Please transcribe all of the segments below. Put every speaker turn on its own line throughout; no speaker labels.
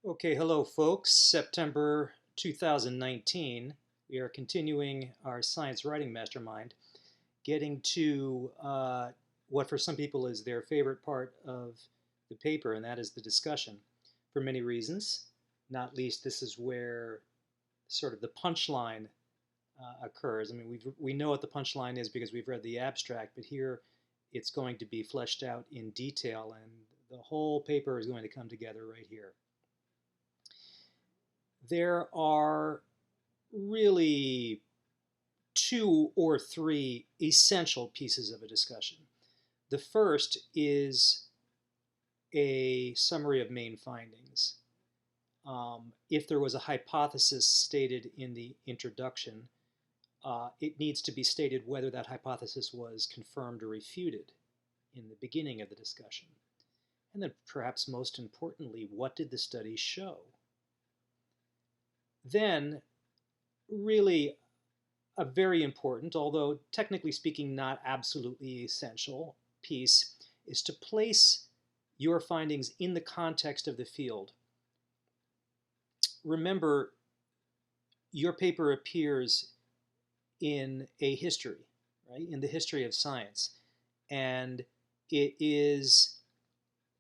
Okay, hello folks. September 2019. We are continuing our science writing mastermind, getting to what for some people is their favorite part of the paper, and that is the discussion for many reasons. Not least, this is where sort of the punchline occurs. I mean, we know what the punchline is because we've read the abstract, but here it's going to be fleshed out in detail, and the whole paper is going to come together right here. There are really two or three essential pieces of a discussion. The first is a summary of main findings. If there was a hypothesis stated in the introduction, it needs to be stated whether that hypothesis was confirmed or refuted in the beginning of the discussion. And then perhaps most importantly, what did the study show? Then, really a very important, although technically speaking not absolutely essential, piece is to place your findings in the context of the field. Remember, your paper appears in a history, right? In the history of science. And it is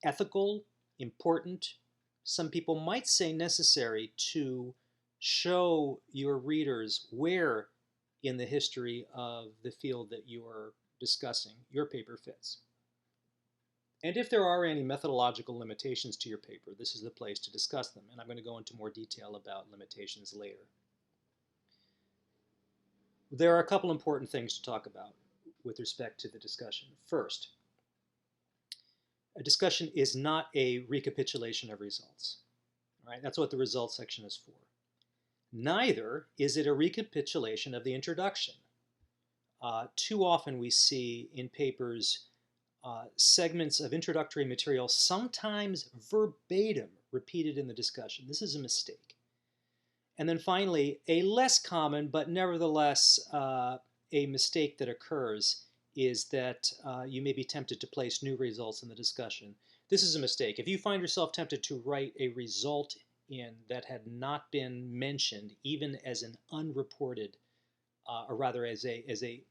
ethical, important, some people might say necessary to show your readers where in the history of the field that you are discussing your paper fits. And if there are any methodological limitations to your paper, this is the place to discuss them, and I'm going to go into more detail about limitations later. There are a couple important things to talk about with respect to the discussion. First, a discussion is not a recapitulation of results. Right? That's what the results section is for. Neither is it a recapitulation of the introduction. Too often we see in papers segments of introductory material, sometimes verbatim, repeated in the discussion. This is a mistake. And then finally, a less common, but nevertheless a mistake that occurs is that you may be tempted to place new results in the discussion. This is a mistake. If you find yourself tempted to write a result in that had not been mentioned, even as an unreported, or rather as a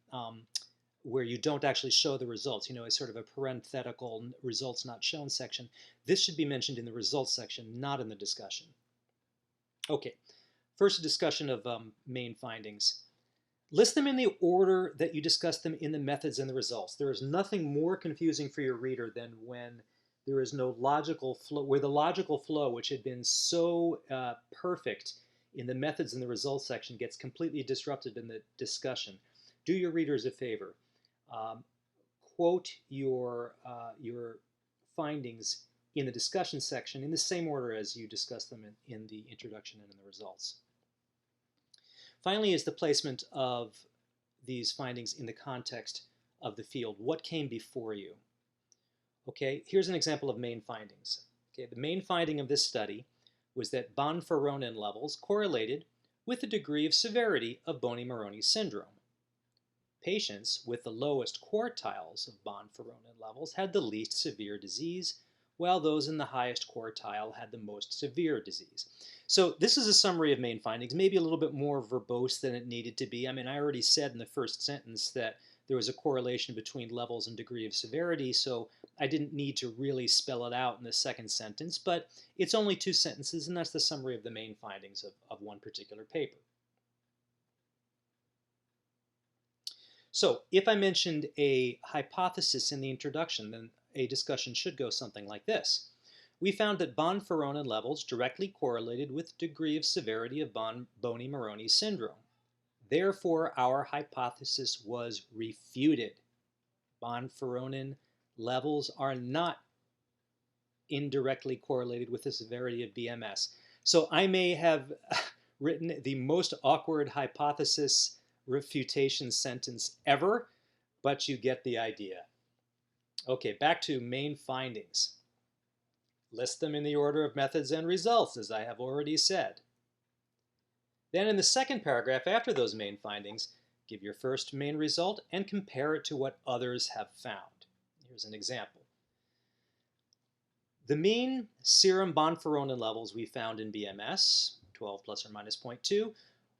where you don't actually show the results, as sort of a parenthetical results not shown section, this should be mentioned in the results section, not in the discussion. Okay, first a discussion of main findings. List them in the order that you discuss them in the methods and the results. There is nothing more confusing for your reader than when there is no logical flow, where the logical flow, which had been so perfect in the methods and the results section, gets completely disrupted in the discussion. Do your readers a favor. Quote your findings in the discussion section in the same order as you discuss them in the introduction and in the results. Finally is the placement of these findings in the context of the field. What came before you? Okay, here's an example of main findings. Okay, the main finding of this study was that von-Feronin levels correlated with the degree of severity of Boni-Moroni syndrome. Patients with the lowest quartiles of von-Feronin levels had the least severe disease, while those in the highest quartile had the most severe disease. So this is a summary of main findings, maybe a little bit more verbose than it needed to be. I mean, I already said in the first sentence that there was a correlation between levels and degree of severity, so I didn't need to really spell it out in the second sentence, but it's only two sentences, and that's the summary of the main findings of one particular paper. So if I mentioned a hypothesis in the introduction, then a discussion should go something like this. We found that von-Feronin levels directly correlated with degree of severity of Boni-Moroni syndrome. Therefore, our hypothesis was refuted. Von-Feronin levels are not indirectly correlated with the severity of BMS. So I may have written the most awkward hypothesis refutation sentence ever, but you get the idea. Okay, back to main findings. List them in the order of methods and results, as I have already said. Then in the second paragraph after those main findings, give your first main result and compare it to what others have found. Here's an example. The mean serum bonferonin levels we found in BMS, 12 plus or minus 0.2,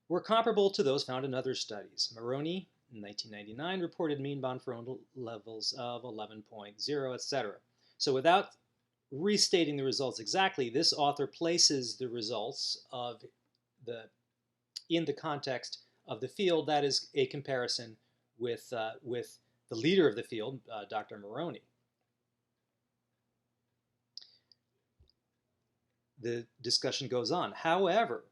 were comparable to those found in other studies. Maroney, in 1999, reported mean bonferonin levels of 11.0, etc. So without restating the results exactly, this author places the results in the context of the field. That is a comparison with the leader of the field, Dr. Maroney. The discussion goes on. However,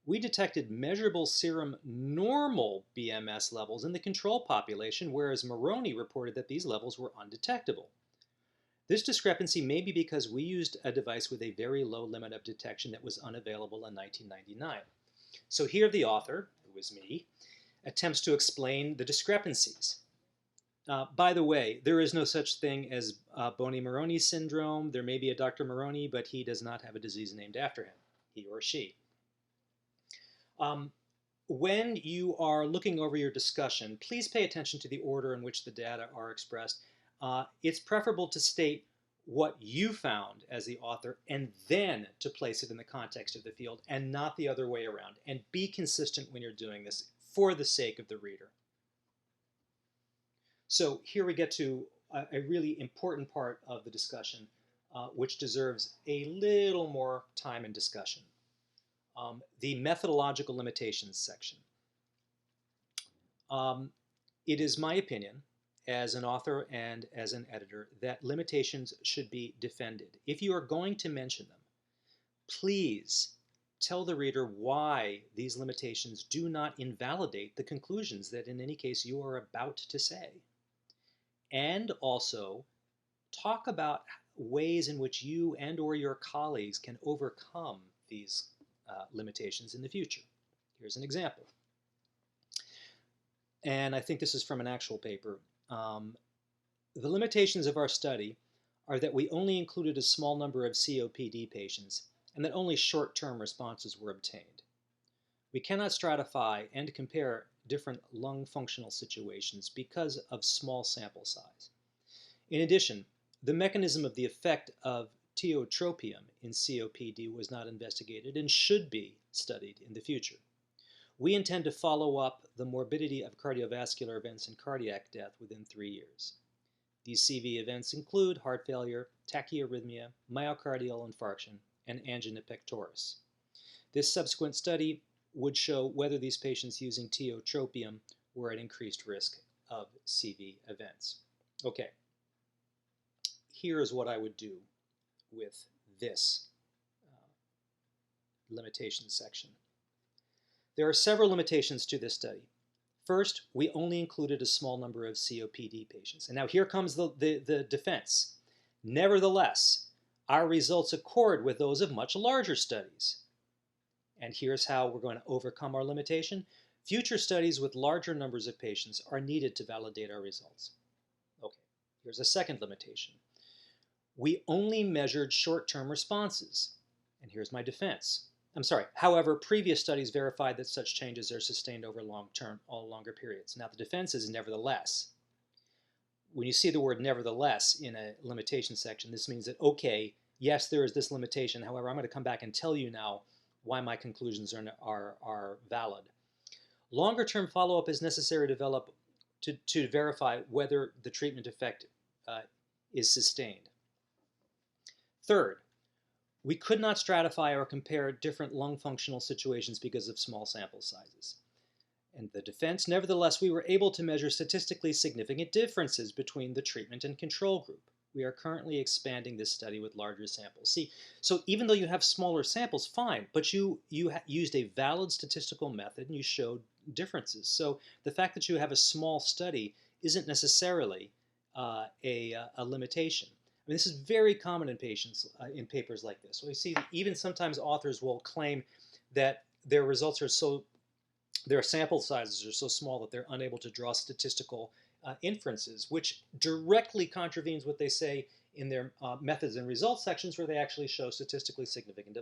we detected measurable serum normal BMS levels in the control population, whereas Maroney reported that these levels were undetectable. This discrepancy may be because we used a device with a very low limit of detection that was unavailable in 1999. So here the author, who was me, attempts to explain the discrepancies. By the way, there is no such thing as Boney-Maroney syndrome. There may be a Dr. Maroney, but he does not have a disease named after him, he or she. When you are looking over your discussion, please pay attention to the order in which the data are expressed. It's preferable to state what you found as the author and then to place it in the context of the field and not the other way around. And be consistent when you're doing this for the sake of the reader. So here we get to a really important part of the discussion, which deserves a little more time and discussion. The methodological limitations section. It is my opinion, as an author and as an editor, that limitations should be defended. If you are going to mention them, please tell the reader why these limitations do not invalidate the conclusions that in any case you are about to say. And also talk about ways in which you and or your colleagues can overcome these limitations in the future. Here's an example. And I think this is from an actual paper. The limitations of our study are that we only included a small number of COPD patients and that only short-term responses were obtained. We cannot stratify and compare different lung functional situations because of small sample size. In addition, the mechanism of the effect of tiotropium in COPD was not investigated and should be studied in the future. We intend to follow up the morbidity of cardiovascular events and cardiac death within 3 years. These CV events include heart failure, tachyarrhythmia, myocardial infarction, and angina pectoris. This subsequent study would show whether these patients using tiotropium were at increased risk of CV events. Okay, here's what I would do with this limitation section. There are several limitations to this study. First, we only included a small number of COPD patients. And now here comes the defense. Nevertheless, our results accord with those of much larger studies. And here's how we're going to overcome our limitation. Future studies with larger numbers of patients are needed to validate our results. Okay, here's a second limitation. We only measured short-term responses. And here's my defense. However, previous studies verified that such changes are sustained over longer periods. Now the defense is nevertheless. When you see the word nevertheless in a limitation section, this means that, okay, yes, there is this limitation. However, I'm going to come back and tell you now why my conclusions are valid. Longer-term follow-up is necessary to verify whether the treatment effect is sustained. Third, we could not stratify or compare different lung functional situations because of small sample sizes. And the defense, nevertheless, we were able to measure statistically significant differences between the treatment and control group. We are currently expanding this study with larger samples. See, so even though you have smaller samples, fine, but you used a valid statistical method and you showed differences. So the fact that you have a small study isn't necessarily a limitation. I mean, this is very common in in papers like this. So we see even sometimes authors will claim that their results are their sample sizes are so small that they're unable to draw statistical inferences, which directly contravenes what they say in their methods and results sections, where they actually show statistically significant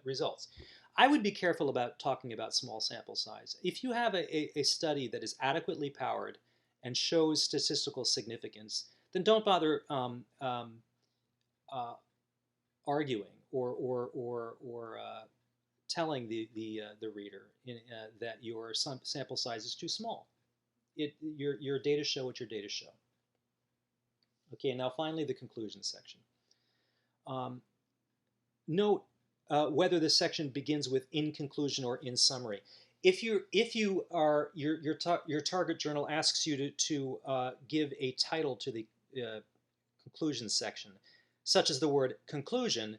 results. I would be careful about talking about small sample size. If you have a study that is adequately powered and shows statistical significance, then don't bother arguing or telling the reader that your sample size is too small. Your data show what your data show. Okay, now finally the conclusion section. Note whether the section begins with "in conclusion" or "in summary." If your target journal asks you to give a title to the conclusion section, such as the word "conclusion,"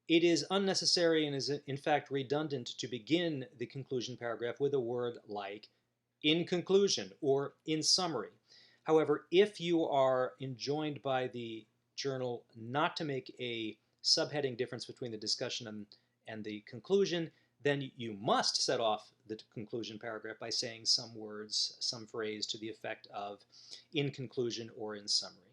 it is unnecessary and is in fact redundant to begin the conclusion paragraph with a word like "in conclusion" or "in summary." However, if you are enjoined by the journal not to make a subheading difference between the discussion and the conclusion, then you must set off the conclusion paragraph by saying some words, some phrase to the effect of "in conclusion" or "in summary."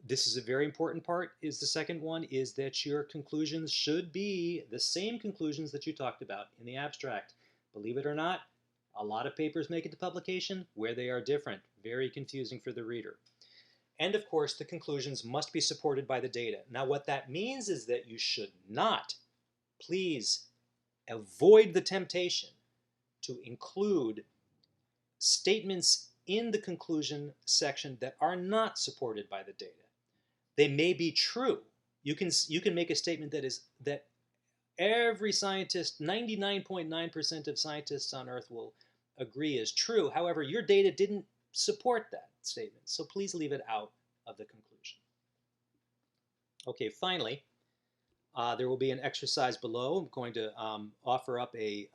This is a very important part, is the second one, is that your conclusions should be the same conclusions that you talked about in the abstract. Believe it or not, a lot of papers make it to publication where they are different. Very confusing for the reader. And of course, the conclusions must be supported by the data. Now, what that means is that you should not, please, avoid the temptation to include statements in the conclusion section that are not supported by the data. They may be true. You can make a statement that every scientist, 99.9% of scientists on Earth will agree is true. However, your data didn't support that statement, so please leave it out of the conclusion. Okay, finally, there will be an exercise below. I'm going to offer up a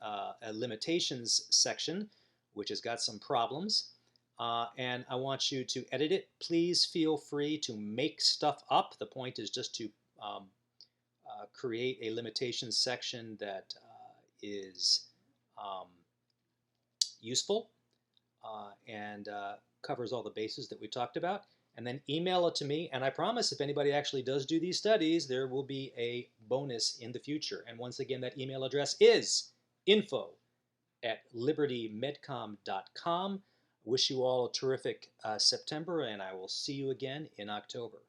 limitations section, which has got some problems. And I want you to edit it. Please feel free to make stuff up. The point is just to create a limitations section that is useful and covers all the bases that we talked about. And then email it to me. And I promise if anybody actually does do these studies, there will be a bonus in the future. And once again, that email address is info@libertymedcom.com. Wish you all a terrific September, and I will see you again in October.